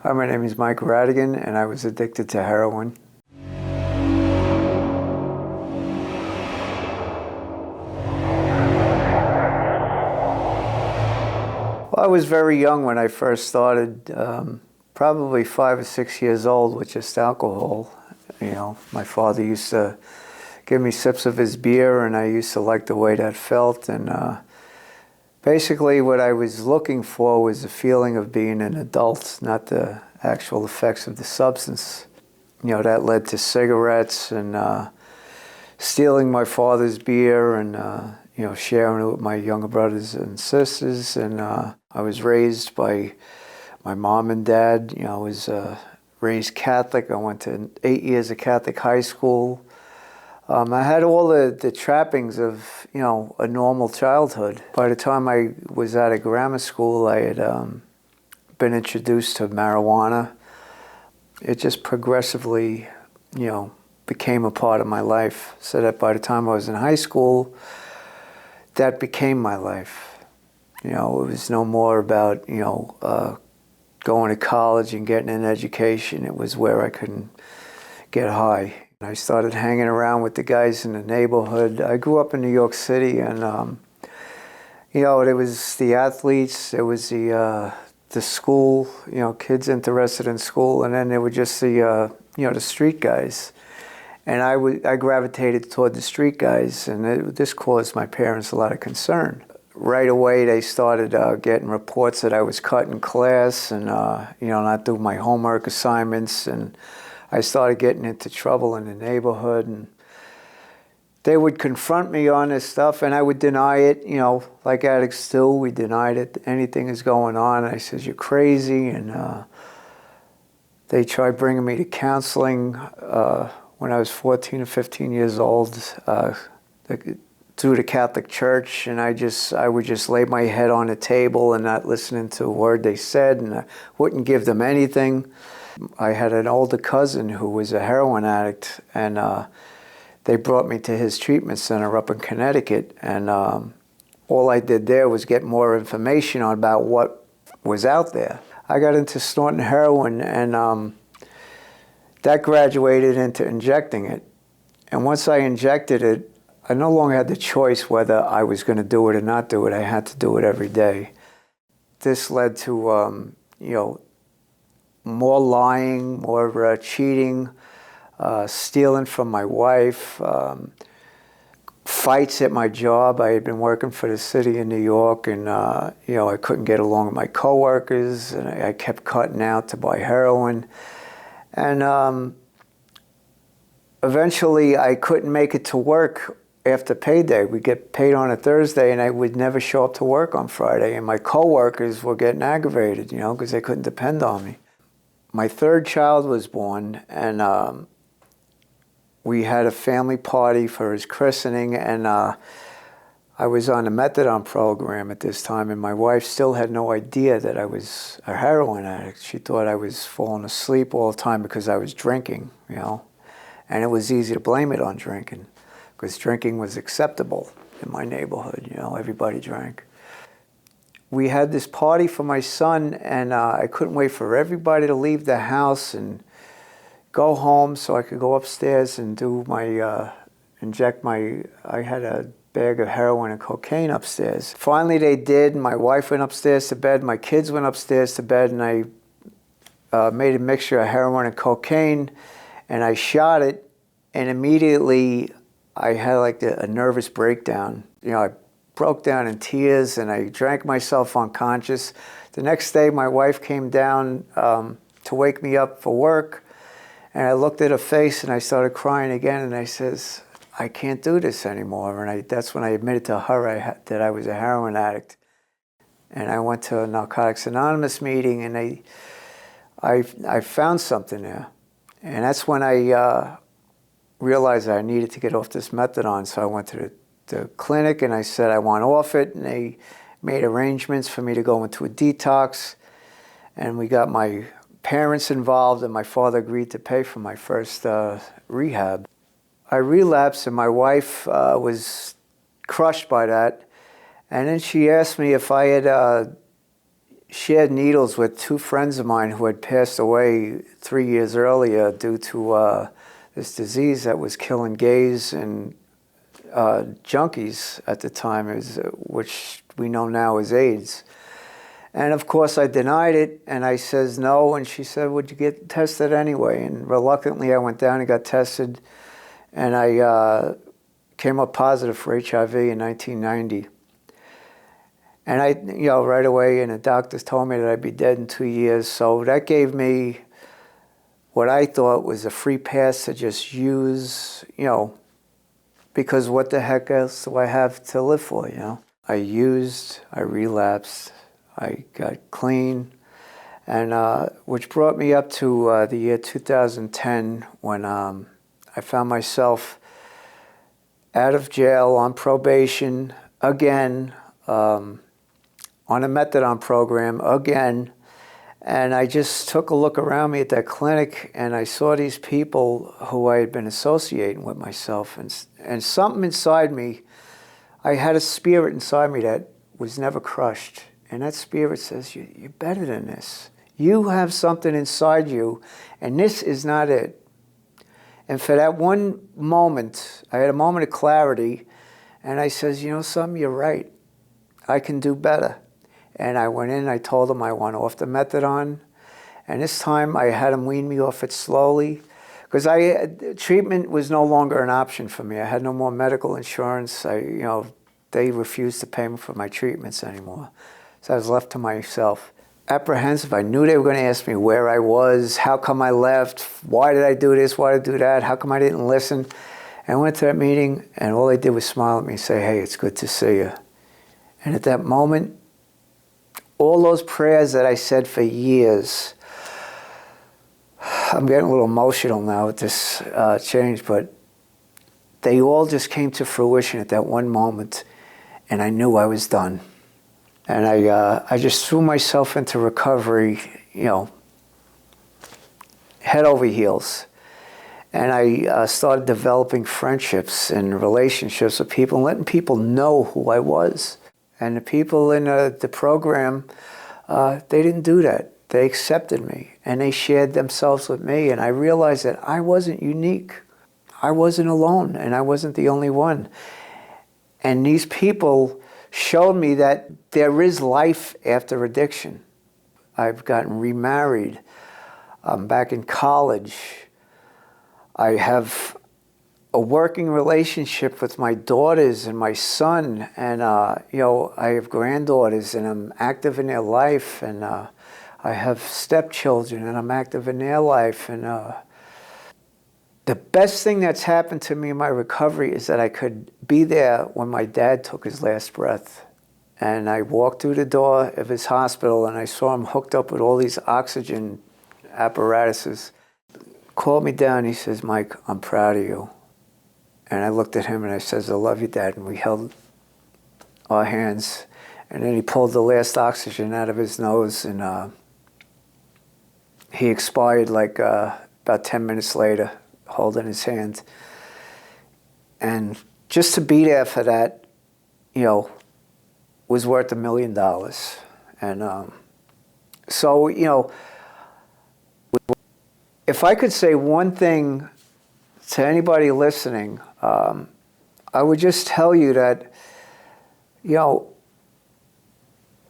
Hi, my name is Mike Radigan, and I was addicted to heroin. Well, I was very young when I first started, probably 5 or 6 years old with just alcohol. My father used to give me sips of his beer, and I used to like the way that felt. And basically what I was looking for was the feeling of being an adult, not the actual effects of the substance. That led to cigarettes and stealing my father's beer and, sharing it with my younger brothers and sisters. And I was raised by my mom and dad. I was raised Catholic. I went to 8 years of Catholic high school. I had all the trappings of, a normal childhood. By the time I was out of grammar school, I had been introduced to marijuana. It just progressively, became a part of my life. So that by the time I was in high school, that became my life. It was no more about, going to college and getting an education. It was where I could get high. I started hanging around with the guys in the neighborhood. I grew up in New York City, and there was the athletes, there was the school, kids interested in school, and then there were just the street guys. And I gravitated toward the street guys, and this caused my parents a lot of concern. Right away, they started getting reports that I was cut in class and, not doing my homework assignments, and I started getting into trouble in the neighborhood, and they would confront me on this stuff, and I would deny it, like addicts do. We denied it. Anything is going on. And I said, "You're crazy." And they tried bringing me to counseling when I was 14 or 15 years old through the Catholic Church, and I would just lay my head on the table and not listening to a word they said, and I wouldn't give them anything. I had an older cousin who was a heroin addict, and they brought me to his treatment center up in Connecticut, and all I did there was get more information about what was out there. I got into snorting heroin, and that graduated into injecting it. And once I injected it, I no longer had the choice whether I was going to do it or not do it. I had to do it every day. This led to, more lying, more cheating, stealing from my wife, fights at my job. I had been working for the city of New York, and I couldn't get along with my coworkers, and I kept cutting out to buy heroin. And eventually I couldn't make it to work after payday. We'd get paid on a Thursday, and I would never show up to work on Friday, and my coworkers were getting aggravated, because they couldn't depend on me. My third child was born, and we had a family party for his christening, and I was on a methadone program at this time, and my wife still had no idea that I was a heroin addict. She thought I was falling asleep all the time because I was drinking, and it was easy to blame it on drinking, because drinking was acceptable in my neighborhood. Everybody drank. We had this party for my son, and I couldn't wait for everybody to leave the house and go home so I could go upstairs and do my, I had a bag of heroin and cocaine upstairs. Finally they did. My wife went upstairs to bed, my kids went upstairs to bed, and I made a mixture of heroin and cocaine, and I shot it, and immediately I had like a nervous breakdown. I broke down in tears, and I drank myself unconscious. The next day, my wife came down to wake me up for work, and I looked at her face, and I started crying again, and I says, "I can't do this anymore." And that's when I admitted to her that I was a heroin addict. And I went to a Narcotics Anonymous meeting, and I found something there. And that's when I realized I needed to get off this methadone, so I went to the clinic, and I said I want off it, and they made arrangements for me to go into a detox, and we got my parents involved, and my father agreed to pay for my first rehab. I relapsed, and my wife was crushed by that, and then she asked me if I had shared needles with two friends of mine who had passed away 3 years earlier due to this disease that was killing gays and junkies at the time, which we know now as AIDS. And of course I denied it, and I says no, and she said, would you get tested anyway? And reluctantly I went down and got tested, and I came up positive for HIV in 1990. And I, right away, and the doctors told me that I'd be dead in 2 years, so that gave me what I thought was a free pass to just use, because what the heck else do I have to live for, I used, I relapsed, I got clean, and which brought me up to the year 2010 when I found myself out of jail on probation again, on a methadone program again, and I just took a look around me at that clinic, and I saw these people who I had been associating with myself, and something inside me, I had a spirit inside me that was never crushed. And that spirit says, you're better than this. You have something inside you, and this is not it. And for that one moment, I had a moment of clarity, and I says, something, you're right. I can do better. And I went in, I told them I want off the methadone. And this time I had them wean me off it slowly, because treatment was no longer an option for me. I had no more medical insurance. They refused to pay me for my treatments anymore. So I was left to myself. Apprehensive. I knew they were going to ask me where I was, how come I left, why did I do this, why did I do that, how come I didn't listen. And I went to that meeting, and all they did was smile at me and say, hey, it's good to see you. And at that moment, all those prayers that I said for years, I'm getting a little emotional now with this change, but they all just came to fruition at that one moment, and I knew I was done. And I just threw myself into recovery, head over heels. And I started developing friendships and relationships with people and letting people know who I was. And the people in the program, they didn't do that. They accepted me, and they shared themselves with me. And I realized that I wasn't unique. I wasn't alone, and I wasn't the only one. And these people showed me that there is life after addiction. I've gotten remarried. I'm back in college. I have a working relationship with my daughters and my son, and I have granddaughters, and I'm active in their life, and I have stepchildren, and I'm active in their life, and the best thing that's happened to me in my recovery is that I could be there when my dad took his last breath. And I walked through the door of his hospital, and I saw him hooked up with all these oxygen apparatuses. Called me down, he says, Mike, I'm proud of you. And I looked at him and I says, I love you, Dad. And we held our hands. And then he pulled the last oxygen out of his nose, and he expired like about 10 minutes later, holding his hand. And just to be there for that, was worth $1 million. And so, if I could say one thing to anybody listening, I would just tell you that,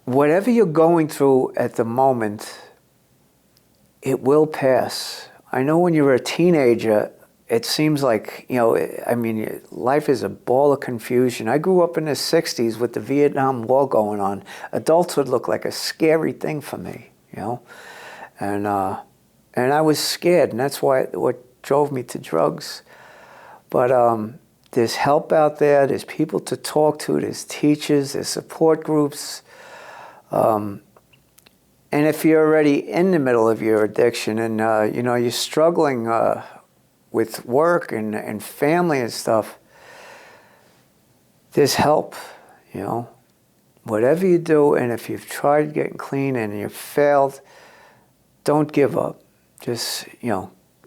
whatever you're going through at the moment, it will pass. I know when you're a teenager, it seems like, life is a ball of confusion. I grew up in the 60s with the Vietnam War going on. Adulthood looked like a scary thing for me, And I was scared, and that's what drove me to drugs. But there's help out there. There's people to talk to. There's teachers. There's support groups. And if you're already in the middle of your addiction and, you're struggling with work and family and stuff, there's help, Whatever you do, and if you've tried getting clean and you've failed, don't give up. Just,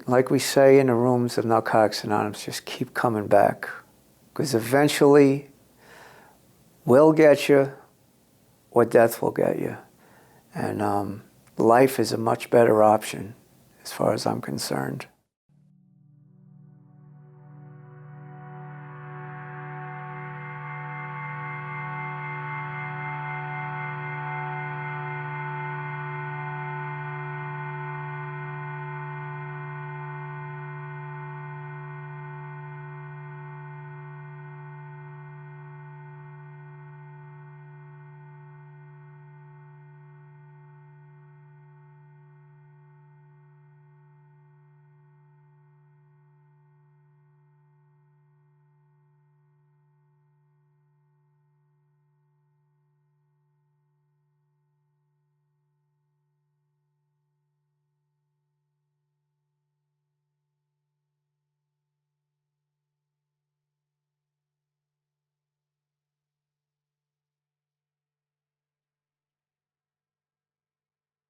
like we say in the rooms of Narcotics Anonymous, just keep coming back. Because eventually, we'll get you, or death will get you. And life is a much better option as far as I'm concerned.